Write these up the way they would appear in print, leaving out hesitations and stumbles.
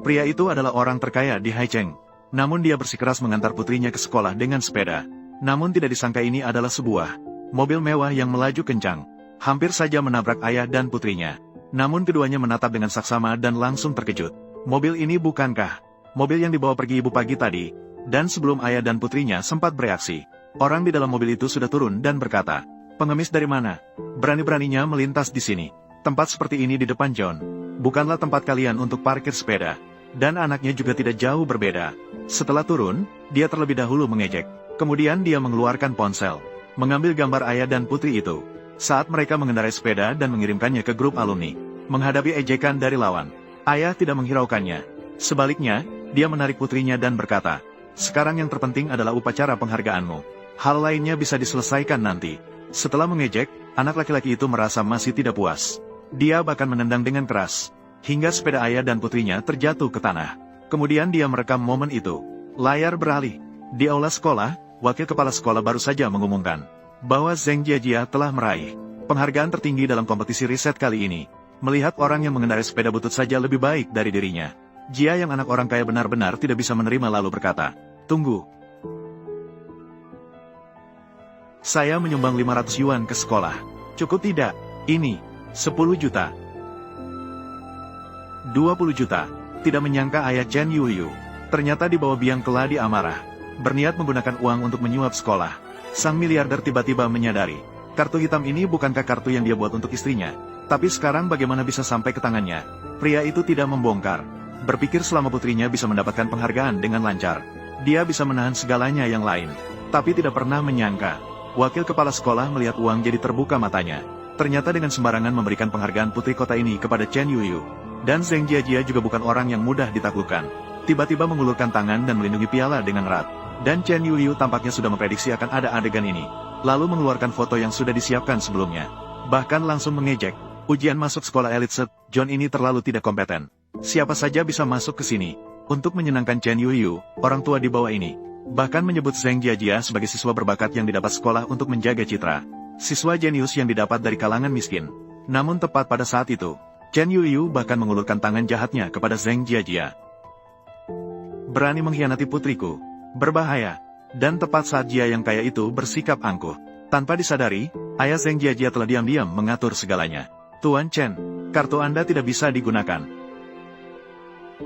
Pria itu adalah orang terkaya di Haicheng. Namun dia bersikeras mengantar putrinya ke sekolah dengan sepeda. Namun tidak disangka ini adalah sebuah mobil mewah yang melaju kencang. Hampir saja menabrak ayah dan putrinya. Namun keduanya menatap dengan saksama dan langsung terkejut. Mobil ini bukankah mobil yang dibawa pergi ibu pagi tadi? Dan sebelum ayah dan putrinya sempat bereaksi, orang di dalam mobil itu sudah turun dan berkata, "Pengemis dari mana? Berani-beraninya melintas di sini. Tempat seperti ini di depan John bukanlah tempat kalian untuk parkir sepeda." Dan anaknya juga tidak jauh berbeda. Setelah turun, dia terlebih dahulu mengejek. Kemudian dia mengeluarkan ponsel, mengambil gambar ayah dan putri itu saat mereka mengendarai sepeda dan mengirimkannya ke grup alumni. Menghadapi ejekan dari lawan, ayah tidak menghiraukannya. Sebaliknya, dia menarik putrinya dan berkata, "Sekarang yang terpenting adalah upacara penghargaanmu. Hal lainnya bisa diselesaikan nanti." Setelah mengejek, anak laki-laki itu merasa masih tidak puas. Dia bahkan menendang dengan keras, hingga sepeda ayah dan putrinya terjatuh ke tanah. Kemudian dia merekam momen itu. Layar beralih. Di aula sekolah, wakil kepala sekolah baru saja mengumumkan bahwa Zheng Jiajia telah meraih penghargaan tertinggi dalam kompetisi riset kali ini. Melihat orang yang mengendarai sepeda butut saja lebih baik dari dirinya, Jia yang anak orang kaya benar-benar tidak bisa menerima lalu berkata, "Tunggu. Saya menyumbang 500 yuan ke sekolah. Cukup tidak? Ini 10 juta. 20 juta. Tidak menyangka ayah Chen Yuyu ternyata dibawa biang keladi amarah, berniat menggunakan uang untuk menyuap sekolah. Sang miliarder tiba-tiba menyadari, kartu hitam ini bukankah kartu yang dia buat untuk istrinya, tapi sekarang bagaimana bisa sampai ke tangannya? Pria itu tidak membongkar. Berpikir selama putrinya bisa mendapatkan penghargaan dengan lancar, dia bisa menahan segalanya yang lain. Tapi tidak pernah menyangka, wakil kepala sekolah melihat uang jadi terbuka matanya. Ternyata dengan sembarangan memberikan penghargaan putri kota ini kepada Chen Yuyu. Dan Zheng Jiajia juga bukan orang yang mudah ditaklukkan. Tiba-tiba mengulurkan tangan dan melindungi piala dengan erat. Dan Chen Yuyu tampaknya sudah memprediksi akan ada adegan ini. Lalu mengeluarkan foto yang sudah disiapkan sebelumnya. Bahkan langsung mengejek, "Ujian masuk sekolah elit set, John ini terlalu tidak kompeten. Siapa saja bisa masuk ke sini." Untuk menyenangkan Chen Yuyu, orang tua di bawah ini bahkan menyebut Zheng Jiajia sebagai siswa berbakat yang didapat sekolah untuk menjaga citra. Siswa jenius yang didapat dari kalangan miskin. Namun tepat pada saat itu, Chen Yuyu bahkan mengulurkan tangan jahatnya kepada Zheng Jiajia. "Berani mengkhianati putriku. Berbahaya." Dan tepat saat Jia yang kaya itu bersikap angkuh, tanpa disadari, ayah Zheng Jiajia telah diam-diam mengatur segalanya. "Tuan Chen, kartu Anda tidak bisa digunakan.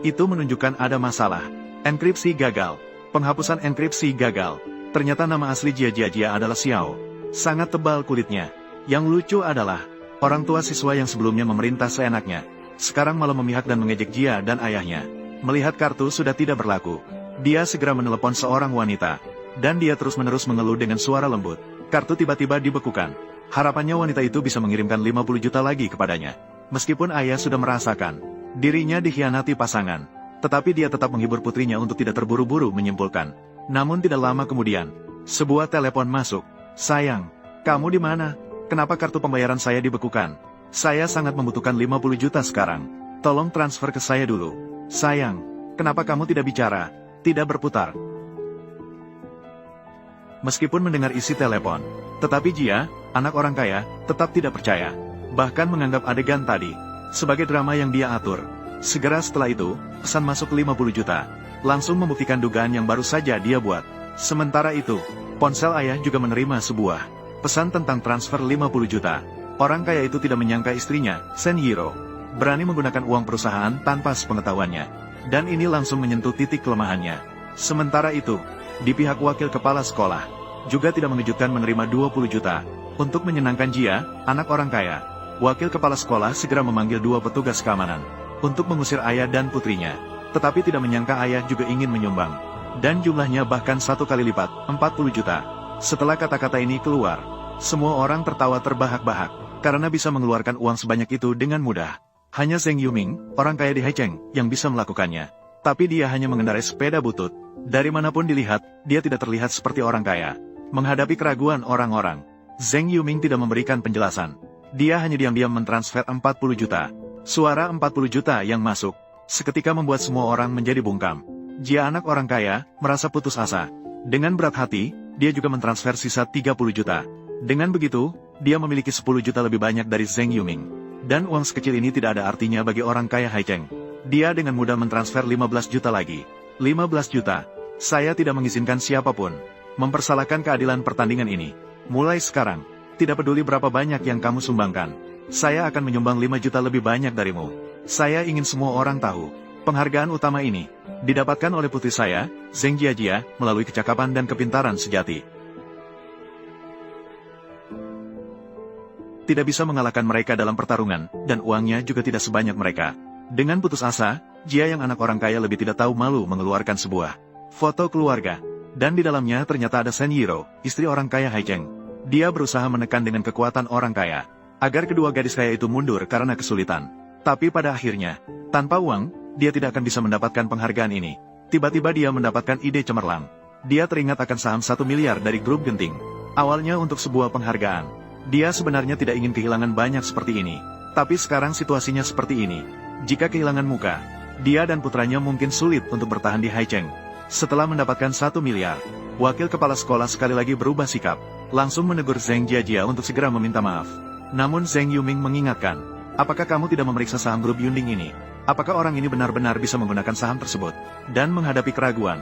Itu menunjukkan ada masalah. Enkripsi gagal. Penghapusan enkripsi gagal." Ternyata nama asli Jia Jiajia adalah Xiao. Sangat tebal kulitnya. Yang lucu adalah, orang tua siswa yang sebelumnya memerintah seenaknya, sekarang malah memihak dan mengejek Jia dan ayahnya. Melihat kartu sudah tidak berlaku, dia segera menelepon seorang wanita. Dan dia terus-menerus mengeluh dengan suara lembut. Kartu tiba-tiba dibekukan. Harapannya wanita itu bisa mengirimkan 50 juta lagi kepadanya. Meskipun ayah sudah merasakan dirinya dikhianati pasangan, tetapi dia tetap menghibur putrinya untuk tidak terburu-buru menyimpulkan. Namun tidak lama kemudian, sebuah telepon masuk. "Sayang, kamu di mana? Kenapa kartu pembayaran saya dibekukan? Saya sangat membutuhkan 50 juta sekarang. Tolong transfer ke saya dulu. Sayang, kenapa kamu tidak bicara, tidak berputar?" Meskipun mendengar isi telepon, tetapi Jia, anak orang kaya, tetap tidak percaya. Bahkan menganggap adegan tadi sebagai drama yang dia atur. Segera setelah itu, pesan masuk 50 juta. Langsung membuktikan dugaan yang baru saja dia buat. Sementara itu, ponsel ayah juga menerima sebuah pesan tentang transfer 50 juta. Orang kaya itu tidak menyangka istrinya, Shen Yiro, berani menggunakan uang perusahaan tanpa sepengetahuannya. Dan ini langsung menyentuh titik kelemahannya. Sementara itu, di pihak wakil kepala sekolah, juga tidak mengejutkan menerima 20 juta. Untuk menyenangkan Jia, anak orang kaya, wakil kepala sekolah segera memanggil 2 petugas keamanan untuk mengusir ayah dan putrinya. Tetapi tidak menyangka ayah juga ingin menyumbang. Dan jumlahnya bahkan 1 kali lipat, 40 juta. Setelah kata-kata ini keluar, semua orang tertawa terbahak-bahak, karena bisa mengeluarkan uang sebanyak itu dengan mudah. Hanya Zheng Yuming, orang kaya di Haicheng, yang bisa melakukannya. Tapi dia hanya mengendarai sepeda butut. Dari manapun dilihat, dia tidak terlihat seperti orang kaya. Menghadapi keraguan orang-orang, Zheng Yuming tidak memberikan penjelasan. Dia hanya diam-diam mentransfer 40 juta. Suara 40 juta yang masuk seketika membuat semua orang menjadi bungkam. Jia anak orang kaya merasa putus asa. Dengan berat hati, dia juga mentransfer sisa 30 juta. Dengan begitu, dia memiliki 10 juta lebih banyak dari Zheng Yuming. Dan uang sekecil ini tidak ada artinya bagi orang kaya Haicheng. Dia dengan mudah mentransfer 15 juta lagi. 15 juta. Saya tidak mengizinkan siapapun mempersalahkan keadilan pertandingan ini. Mulai sekarang, tidak peduli berapa banyak yang kamu sumbangkan, saya akan menyumbang 5 juta lebih banyak darimu. Saya ingin semua orang tahu, penghargaan utama ini didapatkan oleh putri saya, Zheng Jiajia, melalui kecakapan dan kepintaran sejati. Tidak bisa mengalahkan mereka dalam pertarungan, dan uangnya juga tidak sebanyak mereka. Dengan putus asa, Jia yang anak orang kaya lebih tidak tahu malu mengeluarkan sebuah foto keluarga. Dan di dalamnya ternyata ada Shen Yiro, istri orang kaya Hai Cheng. Dia berusaha menekan dengan kekuatan orang kaya, agar kedua gadis kaya itu mundur karena kesulitan. Tapi pada akhirnya, tanpa uang, dia tidak akan bisa mendapatkan penghargaan ini. Tiba-tiba dia mendapatkan ide cemerlang. Dia teringat akan saham 1 miliar dari grup Genting. Awalnya untuk sebuah penghargaan. Dia sebenarnya tidak ingin kehilangan banyak seperti ini. Tapi sekarang situasinya seperti ini. Jika kehilangan muka, dia dan putranya mungkin sulit untuk bertahan di Hai Cheng. Setelah mendapatkan 1 miliar, wakil kepala sekolah sekali lagi berubah sikap, langsung menegur Zheng Jiajia untuk segera meminta maaf. Namun Zheng Yuming mengingatkan, apakah kamu tidak memeriksa saham grup Yunding ini? Apakah orang ini benar-benar bisa menggunakan saham tersebut? Dan menghadapi keraguan,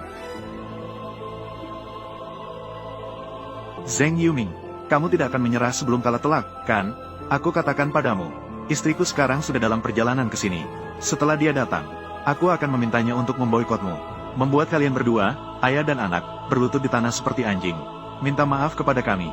Zheng Yuming, kamu tidak akan menyerah sebelum kalah telak, kan? Aku katakan padamu, istriku sekarang sudah dalam perjalanan ke sini. Setelah dia datang, aku akan memintanya untuk memboikotmu. Membuat kalian berdua, ayah dan anak, berlutut di tanah seperti anjing. Minta maaf kepada kami.